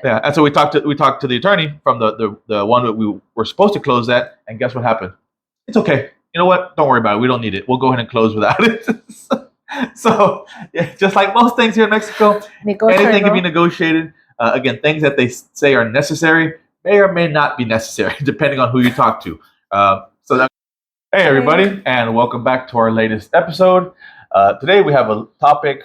Yeah, and so we talked to the attorney from the one that we were supposed to close that, and guess what happened? It's okay. You know what? Don't worry about it. We don't need it. We'll go ahead and close without it. So yeah, just like most things here in Mexico, anything can be negotiated. Again, things that they say are necessary may or may not be necessary, depending on who you talk to. Hey, everybody, and welcome back to our latest episode. Today we have a topic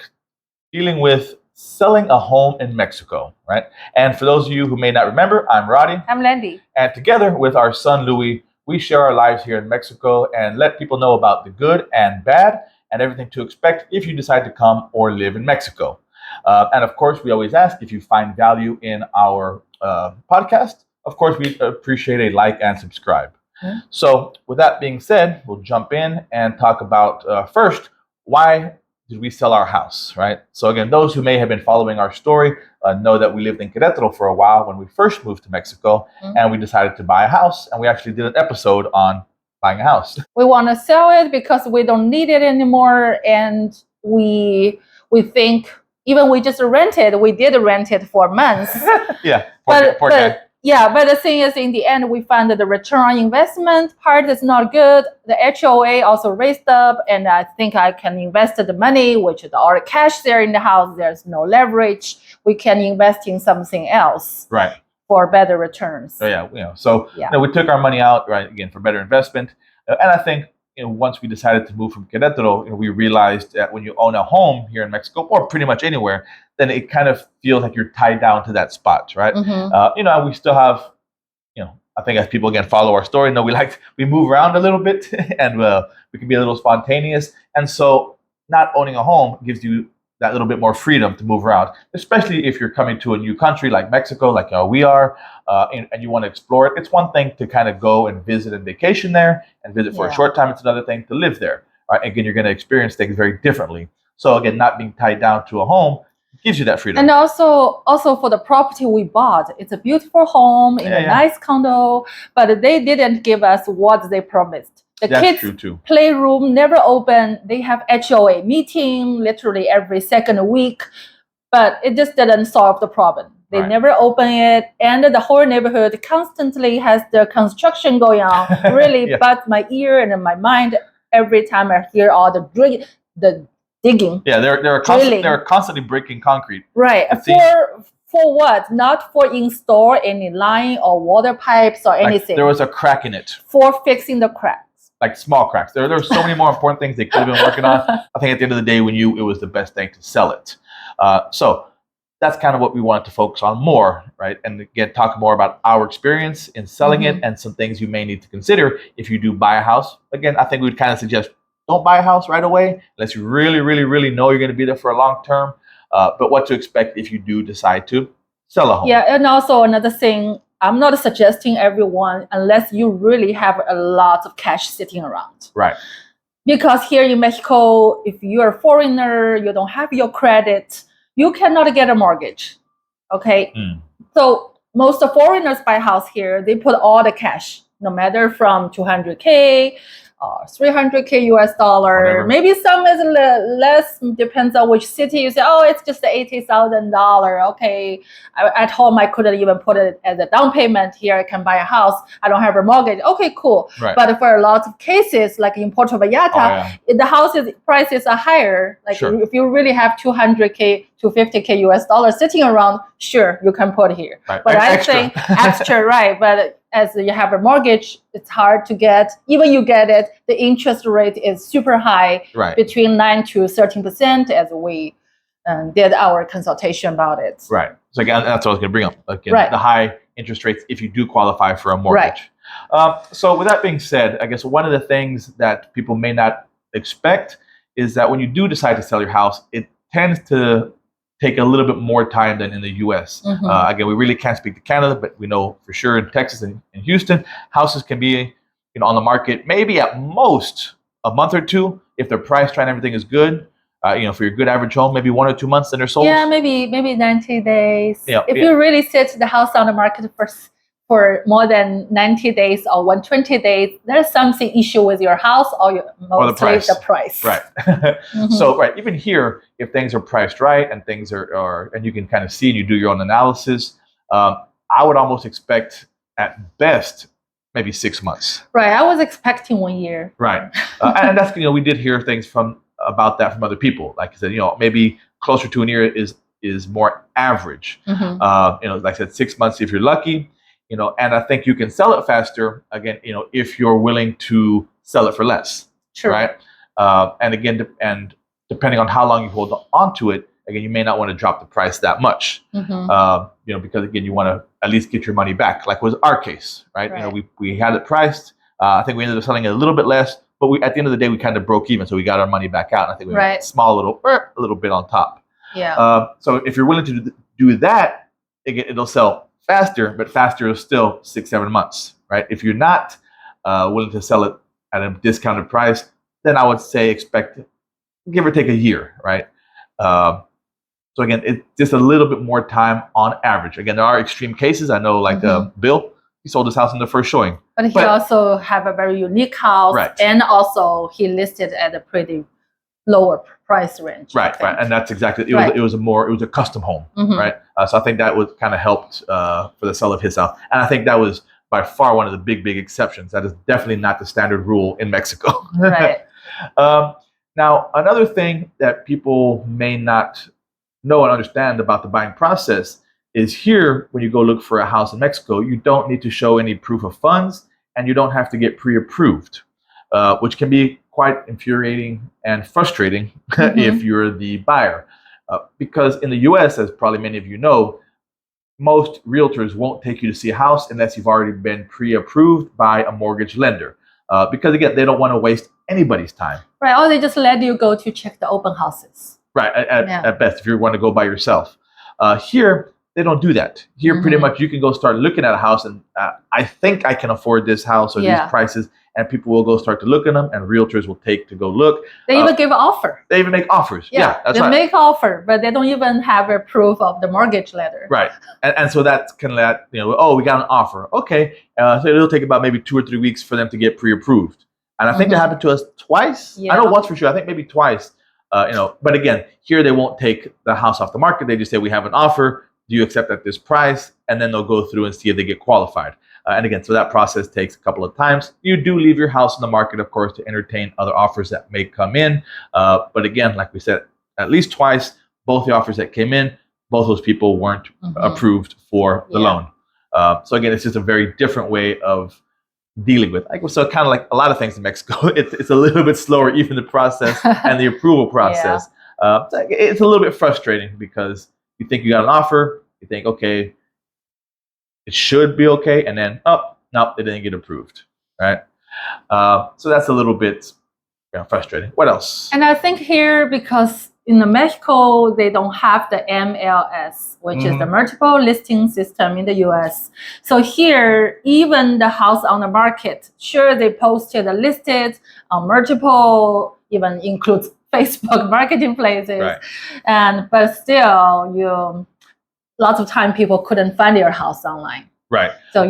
dealing with selling a home in Mexico, right? And for those of you who may not remember, I'm Roddy. I'm Landy. And together with our son, Louie, we share our lives here in Mexico and let people know about the good and bad and everything to expect if you decide to come or live in Mexico. And of course, we always ask if you find value in our podcast. Of course, we appreciate a like and subscribe. Mm-hmm. So with that being said, we'll jump in and talk about first, why did we sell our house, right? So again, those who may have been following our story know that we lived in Queretaro for a while when we first moved to Mexico, and we decided to buy a house, and we actually did an episode on buying a house. We want to sell it because we don't need it anymore, and we think even we just rented, we did rent it for months. Yeah, poor guy. Yeah, but the thing is, in the end, we found that the return on investment part is not good. The HOA also raised up, and I think I can invest the money, which is all the cash there in the house. There's no leverage. We can invest in something else, right, for better returns. So we took our money out, right, again, for better investment. And I think once we decided to move from Querétaro, we realized that when you own a home here in Mexico, or pretty much anywhere, then it kind of feels like you're tied down to that spot, right? Mm-hmm. We still have, I think as people again follow our story, we move around a little bit, and we can be a little spontaneous. And so, not owning a home gives you that little bit more freedom to move around, especially if you're coming to a new country like Mexico, like we are, and you want to explore it. It's one thing to kind of go and visit and vacation there and visit for a short time. It's another thing to live there. Right? Again, you're going to experience things very differently. So again, not being tied down to a home gives you that freedom. And also for the property we bought, it's a beautiful home in a nice condo, but they didn't give us what they promised. The kids' playroom never open. They have HOA meeting literally every second week, but it just didn't solve the problem. They never open it, and the whole neighborhood constantly has the construction going on. Really butts my ear and my mind every time I hear all the digging. Yeah, they're constantly breaking concrete. Right. For what? Not for install any line or water pipes or anything. There was a crack in it. For fixing the cracks. Like small cracks. There are so many more important things they could have been working on. I think at the end of the day, we knew it was the best thing to sell it. So that's kind of what we wanted to focus on more, right? And again, talk more about our experience in selling it and some things you may need to consider if you do buy a house. Again, I think we'd kind of suggest don't buy a house right away unless you really, really, really know you're going to be there for a long term. But what to expect if you do decide to sell a home. Yeah, and also another thing, I'm not suggesting everyone unless you really have a lot of cash sitting around. Right. Because here in Mexico, if you're a foreigner, you don't have your credit, you cannot get a mortgage. Okay. So most of foreigners buy a house here, they put all the cash, no matter from $200K, 300K US dollar. Whatever. Maybe some is less, depends on which city. You say, oh, it's just $80,000. Okay, at home I couldn't even put it as a down payment. Here I can buy a house. I don't have a mortgage. Okay, cool. Right. But for a lot of cases, like in Puerto Vallarta, the houses prices are higher. Like if you really have 200K to 50K US dollars sitting around, sure, you can put here. Right. But I think extra, right? But as you have a mortgage, it's hard to get. Even you get it, the interest rate is super high, between 9 to 13%, as we did our consultation about it. Right. So again, that's what I was going to bring up. Again, the high interest rates if you do qualify for a mortgage. So with that being said, I guess one of the things that people may not expect is that when you do decide to sell your house, it tends to take a little bit more time than in the U.S. Again, we really can't speak to Canada, but we know for sure in Texas and in Houston, houses can be on the market maybe at most a month or two if they're priced right and everything is good. For your good average home, maybe 1 or 2 months, then they're sold. Yeah, maybe 90 days. If you really sit the house on the market for more than 90 days or 120 days, there's something issue with your house or mostly the price. Right. So, even here, if things are priced right and things are and you can kind of see and you do your own analysis, I would almost expect at best maybe 6 months. Right. I was expecting 1 year. Right. And that's, we did hear things about that from other people. Like I said, maybe closer to a year is more average. Like I said, 6 months if you're lucky, and I think you can sell it faster, again, if you're willing to sell it for less. Sure. Right. And again, depending on how long you hold on to it, again, you may not want to drop the price that much, because again, you want to at least get your money back, like was our case, right? We had it priced. I think we ended up selling it a little bit less, but at the end of the day, we kind of broke even, so we got our money back out. I think we made a little bit on top. Yeah. So if you're willing to do that, it'll sell faster, but faster is still 6-7 months, right? If you're not willing to sell it at a discounted price, then I would say expect, give or take a year, right? So again, it's just a little bit more time on average. Again, there are extreme cases. I know, like Bill, he sold his house in the first showing. But he also have a very unique house, and also he listed at a pretty lower price range. Right. And that's exactly it. Was a custom home, right? So I think that was kind of helped for the sale of his house, and I think that was by far one of the big exceptions. That is definitely not the standard rule in Mexico. Right. Now, another thing that people may not know and understand about the buying process is here, when you go look for a house in Mexico, you don't need to show any proof of funds, and you don't have to get pre-approved, which can be quite infuriating and frustrating if you're the buyer. Because in the US, as probably many of you know, most realtors won't take you to see a house unless you've already been pre-approved by a mortgage lender. Because again, they don't want to waste anybody's time. Right, or they just let you go to check the open houses. Right, at best, if you want to go by yourself. Here, they don't do that. Here, pretty much, you can go start looking at a house, and I think I can afford this house or these prices, and people will go start to look at them, and realtors will take to go look. They even give an offer. They even make offers. Yeah, that's right. They make offer, but they don't even have a proof of the mortgage letter. Right, and so that can let, oh, we got an offer. Okay, so it'll take about maybe 2 or 3 weeks for them to get pre-approved. And I think that happened to us twice. I know once for sure. I think maybe twice. But again, here they won't take the house off the market. They just say, we have an offer. Do you accept at this price? And then they'll go through and see if they get qualified. And again, so that process takes a couple of times. You do leave your house in the market, of course, to entertain other offers that may come in. But again, like we said, at least twice, both the offers that came in, both those people weren't approved for the loan. So again, it's just a very different way of dealing with. So kind of like a lot of things in Mexico, it's a little bit slower, even the process and the approval process. It's a little bit frustrating because you think you got an offer, you think, okay, it should be okay, and then, oh, no, it didn't get approved, right? So that's a little bit frustrating. What else? And I think here, because in Mexico, they don't have the MLS, which is the multiple listing system in the US. So here, even the house on the market, sure, they posted listed on multiple, even includes Facebook marketing places, but still, lots of time people couldn't find your house online. Right. So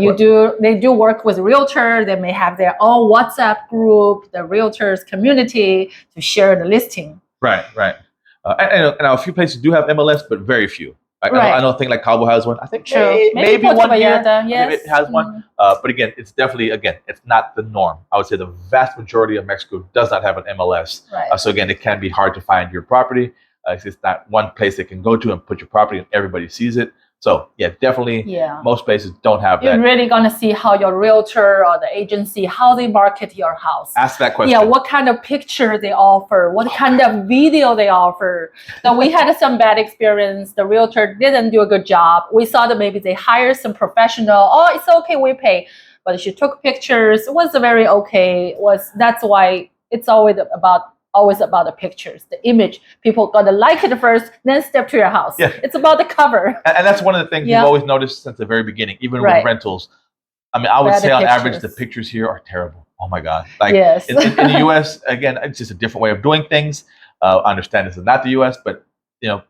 they do work with realtor. They may have their own WhatsApp group, the realtors community, to share the listing. Right. And a few places do have MLS, but very few. I know a thing like Cabo has one. I think maybe one here. Maybe it has one. But again, it's definitely, it's not the norm. I would say the vast majority of Mexico does not have an MLS. Right. So again, it can be hard to find your property. It's not one place they can go to and put your property and everybody sees it. So definitely most places don't have that. You're really going to see how your realtor or the agency, how they market your house. Ask that question. Yeah, what kind of picture they offer, what kind of video they offer. So we had some bad experience. The realtor didn't do a good job. We saw that maybe they hired some professional. Oh, it's okay, we pay. But she took pictures. It was very okay. That's why it's always about the pictures, the image. People got to like it first, then step to your house. It's about the cover. And that's one of the things we've always noticed since the very beginning, even with rentals. I mean, I would say on average, the pictures here are terrible. Oh my God. Like in the US, again, it's just a different way of doing things. I understand this is not the US, but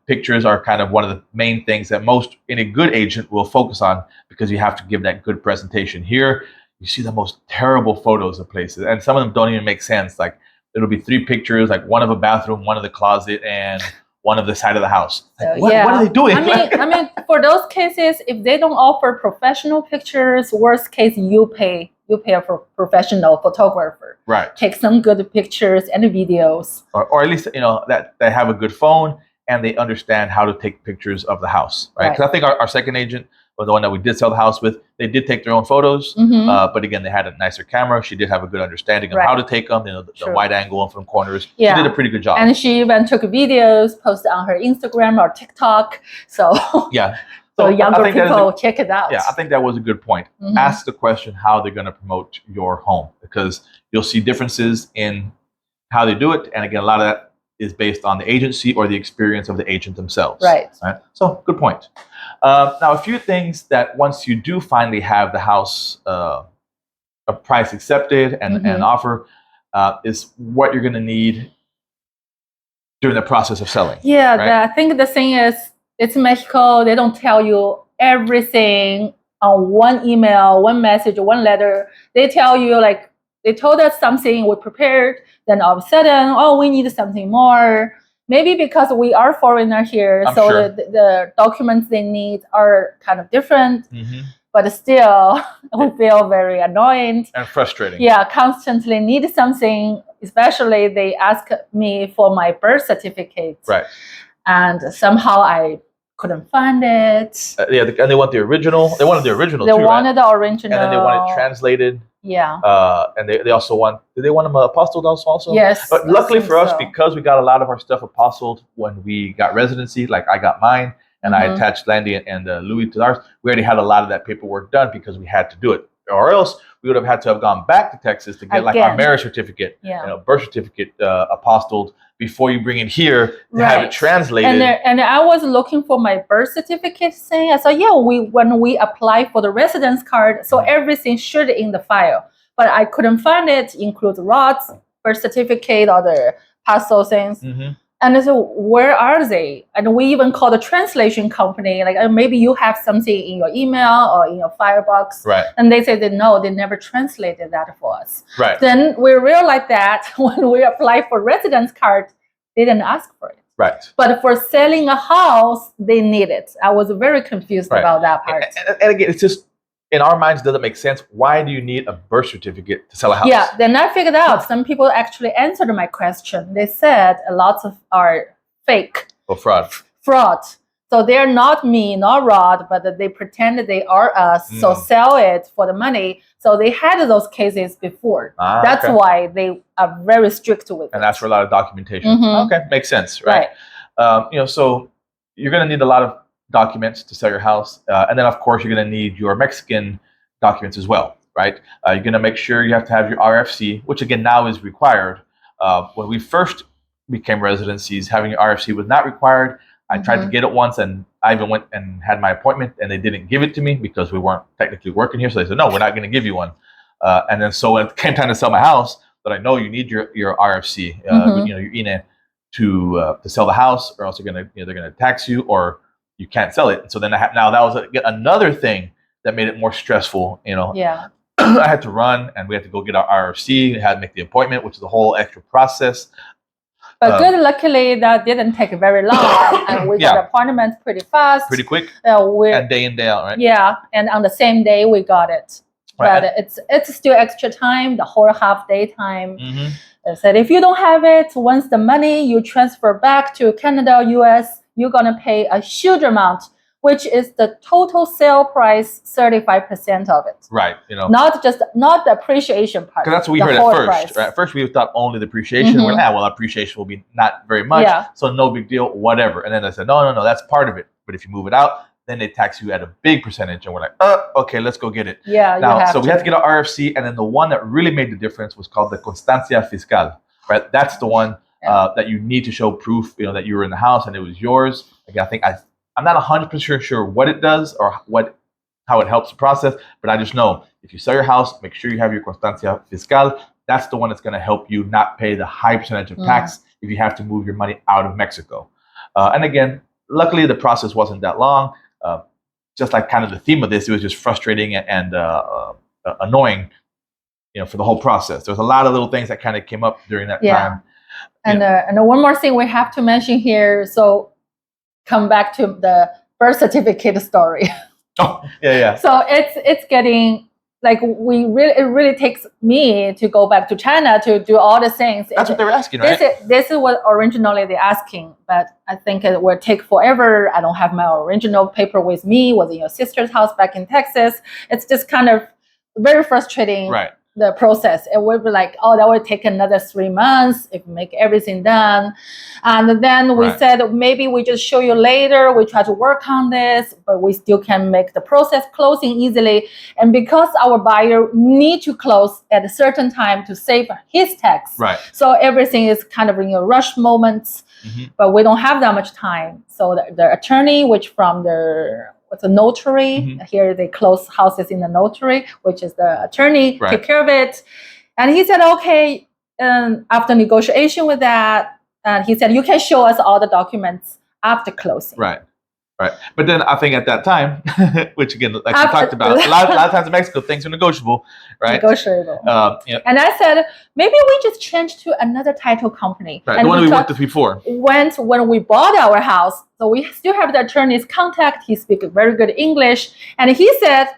pictures are kind of one of the main things that any good agent will focus on, because you have to give that good presentation. Here, you see the most terrible photos of places, and some of them don't even make sense. Like, it'll be 3 pictures, like one of a bathroom, one of the closet, and one of the side of the house. Like, So, what are they doing? I mean, for those cases, if they don't offer professional pictures, worst case, you pay a professional photographer. Right. Take some good pictures and videos. Or at least, that they have a good phone and they understand how to take pictures of the house, right? Because I think our second agent, or the one that we did sell the house with, they did take their own photos, but again, they had a nicer camera. She did have a good understanding of how to take them, the wide angle and from corners. Yeah. She did a pretty good job. And she even took videos, posted on her Instagram or TikTok. So yeah. So younger people, check it out. Yeah, I think that was a good point. Ask the question how they're going to promote your home, because you'll see differences in how they do it. And again, a lot of that is based on the agency or the experience of the agent themselves. Right. So good point. Now, a few things that once you do finally have the house, a price accepted and an offer, is what you're going to need during the process of selling. Yeah, right? I think the thing is, it's Mexico. They don't tell you everything on one email, one message, one letter. They tell you, like, they told us something, we prepared, then all of a sudden, oh, we need something more. Maybe because we are foreigner here, so sure. the documents they need are kind of different. But still, we feel very annoyed. And frustrating. Yeah, constantly need something, especially they ask me for my birth certificate. Right. And somehow I couldn't find it. Yeah, and they want the original. They wanted the original too, right? They wanted the original. And then they want it translated. Yeah. And they also want, do they want them apostilled also? Yes. But luckily for us, because we got a lot of our stuff apostilled when we got residency, like I got mine, and I attached Landy and Louie to ours, we already had a lot of that paperwork done because we had to do it. Or else we would have had to have gone back to Texas to get like our marriage certificate, birth certificate apostilled before you bring it here to have it translated. And I was looking for my birth certificate thing. I thought, when we apply for the residence card, so everything should in the file. But I couldn't find it, include Rod's birth certificate or the parcel things. And I said, where are they? And we even called the translation company, like maybe you have something in your email or in your firebox. Right. And they said that no, they never translated that for us. Right. Then we realized that when we applied for residence card, they didn't ask for it. Right. But for selling a house, they need it. I was very confused about that part. And again, it's just, in our minds, doesn't make sense. Why do you need a birth certificate to sell a house? Yeah, then I figured out some people actually answered my question. They said a lot of are fake. Or fraud. Fraud. So they're not me, not Rod, but they pretend they are us. So sell it for the money. So they had those cases before. That's why they are very strict with it. And that's for a lot of documentation. Okay, makes sense, right? So you're going to need a lot of documents to sell your house, and then of course you're going to need your Mexican documents as well, right? You're going to make sure you have to have your RFC, which again now is required. When we first became residencies, having your RFC was not required. I tried to get it once, and I even went and had my appointment, and they didn't give it to me because we weren't technically working here. So they said, no, we're not going to give you one. And then so when it came time to sell my house, but I know you need your RFC, your INE to sell the house, or else they're gonna tax you, or you can't sell it. And so then now that was another thing that made it more stressful. I had to run, and we had to go get our RFC. I had to make the appointment, which is a whole extra process. But luckily that didn't take very long, and we got appointments pretty fast, pretty quick, and day in day out, right? Yeah, and on the same day we got it. Right. But it's still extra time, the whole half day time. They said if you don't have it, once the money you transfer back to Canada, US, you're gonna pay a huge amount, which is the total sale price, 35% of it. Right. Not the appreciation part. Because that's what we heard at first. Right? At first we thought only the appreciation. We're like, well, appreciation will be not very much, so no big deal, whatever. And then they said, no, that's part of it. But if you move it out, then they tax you at a big percentage, and we're like, okay, let's go get it. Yeah. Now, we had to get our RFC, and then the one that really made the difference was called the Constancia Fiscal. Right. That's the one. That you need to show proof, that you were in the house and it was yours. Again, I'm not 100% sure what it does or how it helps the process, but I just know if you sell your house, make sure you have your Constancia Fiscal. That's the one that's going to help you not pay the high percentage of tax if you have to move your money out of Mexico. And again, luckily the process wasn't that long. Just like kind of the theme of this, it was just frustrating and annoying, for the whole process. There's a lot of little things that kind of came up during that time. And one more thing we have to mention here. So come back to the birth certificate story. Oh, yeah. So it's getting like it really takes me to go back to China to do all the things. That's what they were asking, right? This is what originally they're asking, but I think it will take forever. I don't have my original paper with me. Was in your sister's house back in Texas. It's just kind of very frustrating. Right. The process. It would be like, oh, that would take another 3 months if we make everything done. And then we said, maybe we just show you later. We try to work on this, but we still can make the process closing easily. And because our buyer need to close at a certain time to save his tax. Right. So everything is kind of in a rush moments, but we don't have that much time. So the attorney, which from the notary. Here they close houses in the notary, which is the attorney, take care of it. And he said, okay, after negotiation with that, he said, you can show us all the documents after closing. Right. But then I think at that time, which again, like we talked about, a lot of times in Mexico, things are negotiable, right? Negotiable. Yeah. And I said, maybe we just change to another title company. Right. And the one we worked with before. When we bought our house, so we still have the attorney's contact. He speaks very good English. And he said,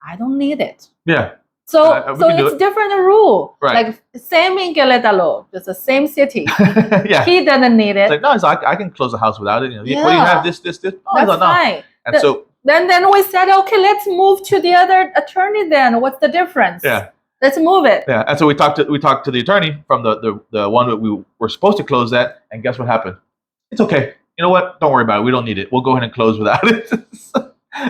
I don't need it. Yeah. So it's different rule. Right. Like same in Queretaro, it's the same city. Yeah. He doesn't need it. It's like, no, so I can close the house without it. You know, what do you have? This. Oh, that's fine. And so then we said, okay, let's move to the other attorney then. What's the difference? Yeah. Let's move it. Yeah. And so we talked to the attorney from the one that we were supposed to close that, and guess what happened? It's okay. You know what? Don't worry about it. We don't need it. We'll go ahead and close without it.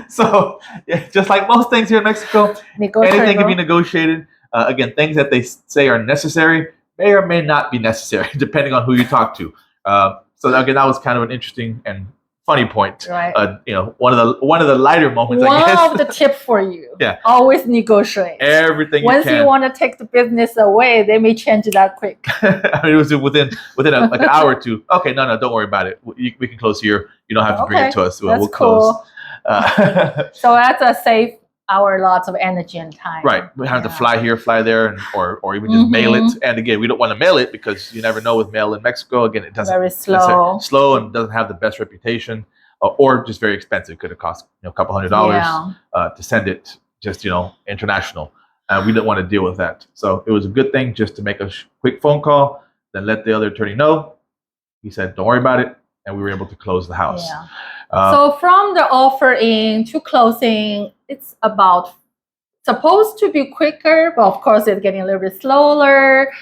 So yeah, just like most things here in Mexico, anything can be negotiated. Again, things that they say are necessary may or may not be necessary, depending on who you talk to. So again, that was kind of an interesting and funny point. Right. You know, one of the lighter moments. I guess. One of the tip for you. Yeah. Always negotiate. Everything. Once you want to take the business away, they may change that quick. I mean, it was within like an hour or two. Okay, no, don't worry about it. We can close here. You don't have to bring it to us. We'll close. So that's save our lots of energy and time. Right. We have to fly here, fly there, or even just mail it. And again, we don't want to mail it because you never know with mail in Mexico. Again, it doesn't. Very slow. Slow and doesn't have the best reputation, or just very expensive. Could have cost a couple $100 to send it. Just international. We didn't want to deal with that. So it was a good thing just to make a quick phone call, then let the other attorney know. He said, "Don't worry about it," and we were able to close the house. Yeah. So from the offering to closing, it's supposed to be quicker, but of course it's getting a little bit slower.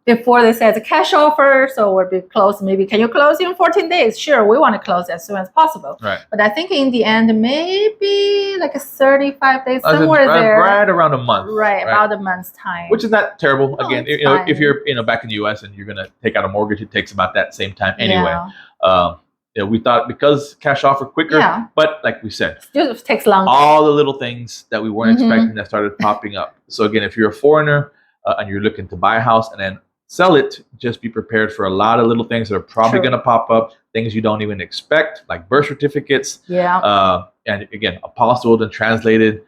Before they said the cash offer, so we'll be closed. Maybe can you close in 14 days? Sure, we want to close as soon as possible. Right. But I think in the end, maybe like a 35 days, somewhere there. Right around a month. Right, about a month's time. Which is not terrible. Again, if you're back in the U.S. and you're going to take out a mortgage, it takes about that same time anyway. We thought because cash offer quicker, but like we said, it takes longer. All the little things that we weren't expecting that started popping up. So again, if you're a foreigner and you're looking to buy a house and then sell it, just be prepared for a lot of little things that are probably going to pop up, things you don't even expect, like birth certificates. Yeah. And again, apostilled and translated.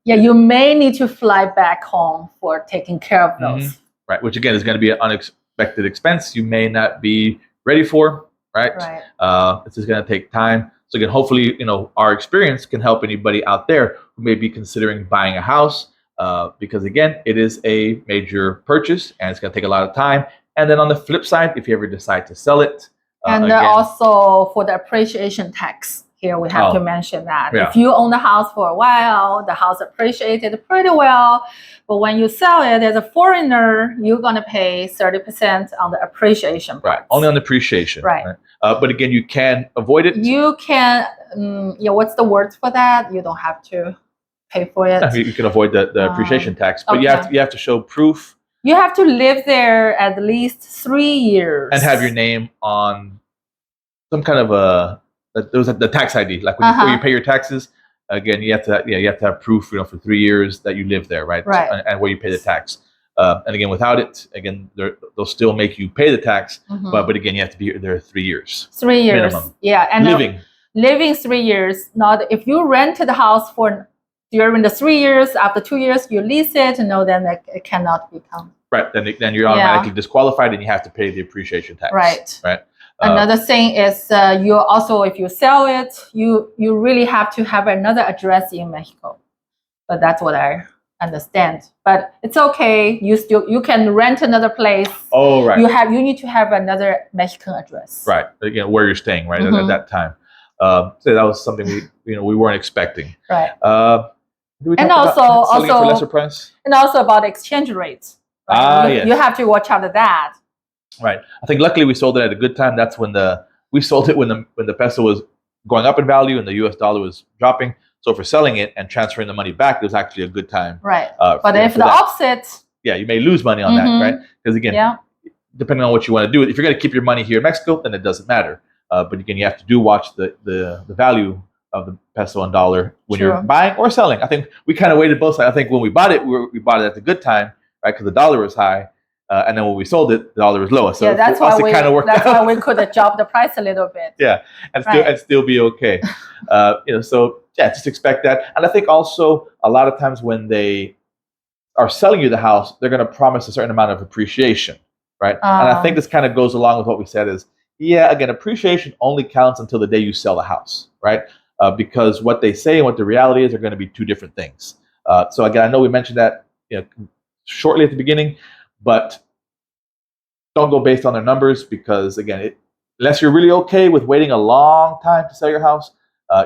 You may need to fly back home for taking care of those. Right, which again is going to be an unexpected expense you may not be ready for. Right. This is going to take time. So again, hopefully, our experience can help anybody out there who may be considering buying a house, because again, it is a major purchase and it's going to take a lot of time. And then on the flip side, if you ever decide to sell it, and also for the appreciation tax. Here we have to mention that if you own the house for a while, the house appreciated pretty well, but when you sell it as a foreigner, you're gonna pay 30% on the appreciation part. Right, only on the appreciation. Right. But again, you can avoid it. You can. What's the word for that? You don't have to pay for it. You can avoid the appreciation tax, but you have to show proof. You have to live there at least 3 years and have your name on some kind of the tax ID, like when you pay your taxes. Again, you have to have proof, for 3 years that you live there, right? Right. And where you pay the tax. And again, without it, they'll still make you pay the tax, but again, you have to be there 3 years. 3 years, minimum. And living 3 years. Not if you rented the house during the 3 years. After 2 years, you lease it. No, then it cannot become Right. Then you're automatically disqualified, and you have to pay the appreciation tax. Right. Right. Another thing is you also, if you sell it, you really have to have another address in Mexico. But that's what I understand. But it's okay. You can rent another place. Oh, right. You need to have another Mexican address. Right. Again, where you're staying, right, at that time. So that was something we weren't expecting. Right. And also for lesser price. And also about exchange rates. Right? Yes. You have to watch out of that. Right. I think luckily we sold it at a good time. That's when we sold it when the peso was going up in value and the U.S. dollar was dropping. So for selling it and transferring the money back, it was actually a good time. Right. But if the opposite, you may lose money on that, right? Because again, depending on what you want to do, if you're going to keep your money here in Mexico, then it doesn't matter. But again, you have to watch the value of the peso and dollar when you're buying or selling. I think we kind of weighted both sides. I think when we bought it, we bought it at the good time, right? Because the dollar was high. And then when we sold it, the dollar was lower. So that's why we could drop the price a little bit. Yeah, and still be okay. So just expect that. And I think also a lot of times when they are selling you the house, they're going to promise a certain amount of appreciation, right? And I think this kind of goes along with what we said is, again, appreciation only counts until the day you sell the house, right? Because what they say and what the reality is are going to be two different things. So again, I know we mentioned that shortly at the beginning. But don't go based on their numbers because, again, unless you're really okay with waiting a long time to sell your house,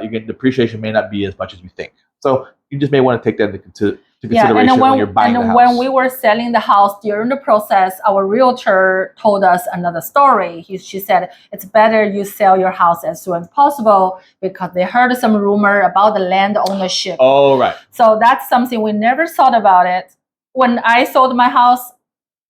depreciation may not be as much as you think. So you just may want to take that into consideration when you're buying the house. And when we were selling the house during the process, our realtor told us another story. She said, it's better you sell your house as soon as possible because they heard some rumor about the land ownership. Oh, right. So that's something we never thought about it. When I sold my house,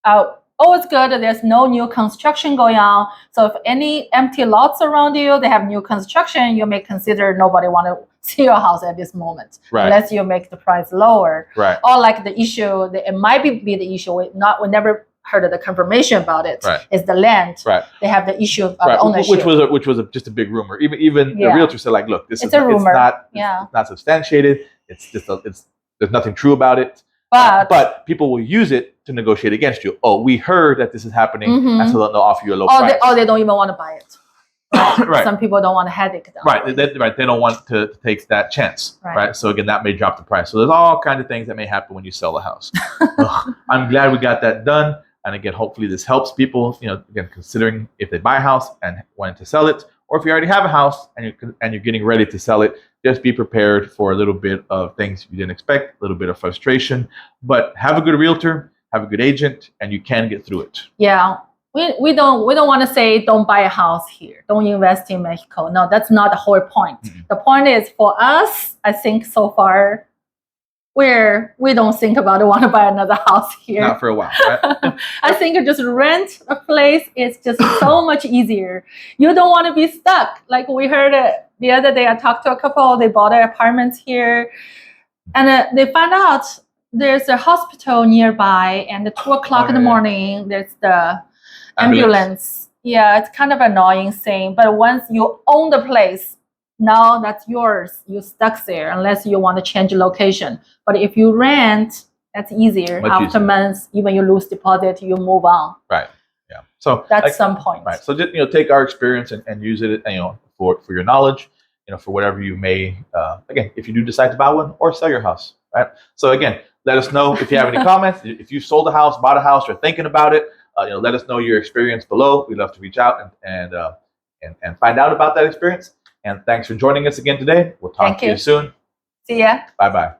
it's good. There's no new construction going on. So if any empty lots around you, they have new construction, you may consider nobody want to see your house at this moment, unless you make the price lower. Right. Or like the issue, it might be the issue. We never heard of the confirmation about it. Right. Is the land. Right. They have the issue of ownership, which was just a big rumor. Even the realtor said, like, look, this is a rumor. It's not substantiated. It's just there's nothing true about it. But people will use it to negotiate against you. Oh, we heard that this is happening, and so they'll offer you a low price. They don't even want to buy it. Right. Some people don't want to headache them. Right. They don't want to take that chance. Right. So again, that may drop the price. So there's all kinds of things that may happen when you sell the house. I'm glad we got that done. And again, hopefully this helps people. Again, considering if they buy a house and wanting to sell it, or if you already have a house and you're getting ready to sell it, just be prepared for a little bit of things you didn't expect, a little bit of frustration. But have a good realtor, have a good agent, and you can get through it. Yeah. We don't want to say don't buy a house here, don't invest in Mexico. No, that's not the whole point. Mm-hmm. The point is for us, I think so far, we don't think about want to buy another house here. Not for a while, right? I think just rent a place is just so much easier. You don't want to be stuck. Like we heard the other day, I talked to a couple, they bought an apartment here, and they found out there's a hospital nearby, and at 2 o'clock in the morning, there's the ambulance. Yeah, it's kind of an annoying thing. But once you own the place, now that's yours. You're stuck there unless you want to change location. But if you rent, that's easier. After months, even you lose deposit, you move on. Right. Yeah. So that's some point. Right. So just take our experience and use it for your knowledge, for whatever you may again, if you do decide to buy one or sell your house. Right. So again, let us know if you have any comments. If you sold a house, bought a house, or thinking about it, let us know your experience below. We'd love to reach out and find out about that experience. And thanks for joining us again today. We'll talk to you soon. See ya. Bye-bye.